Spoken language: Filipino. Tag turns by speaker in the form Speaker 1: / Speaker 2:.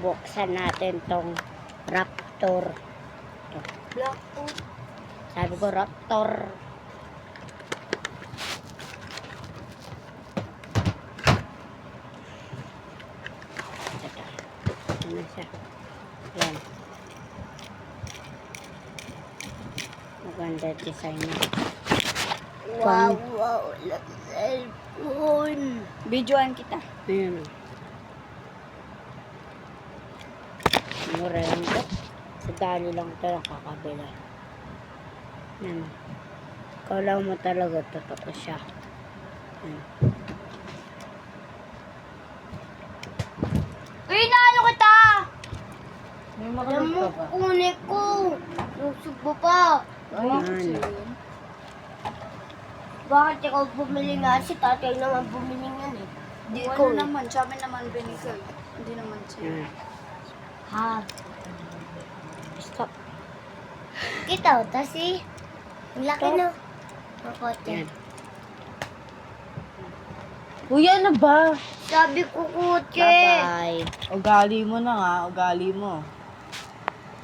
Speaker 1: bubuksan natin tong Raptor.
Speaker 2: Blackboard.
Speaker 1: Sabi ko Raptor. Teka. Ano siya? Yan. Maganda design niya.
Speaker 2: Wow, wow. Cellphone. Videoan kita.
Speaker 1: Ayun. Mura lang ito. Sa dali lang ito nakakabila. Yan. Kala mo talaga totoo siya. Yan.
Speaker 2: Uy, naano kita!
Speaker 3: May
Speaker 2: Alam
Speaker 3: makamit
Speaker 2: mo,
Speaker 3: ka ba?
Speaker 2: kukunin ko. Lusog mo pa.
Speaker 1: Yan.
Speaker 2: Bakit ikaw bumili nga? Si tatay naman bumili nga eh. Di ko
Speaker 4: Wala naman, sa amin naman binigay. Hindi naman siya.
Speaker 1: Yan.
Speaker 2: Ha?
Speaker 1: Stop.
Speaker 2: Kita o, tasi. Ang laki
Speaker 1: Stop.
Speaker 2: no. Ang kotse.
Speaker 1: Yan.
Speaker 3: Kuya, ano ba?
Speaker 2: Sabi ko kotse.
Speaker 1: Bye-bye.
Speaker 3: Ugali mo na nga, ugali mo.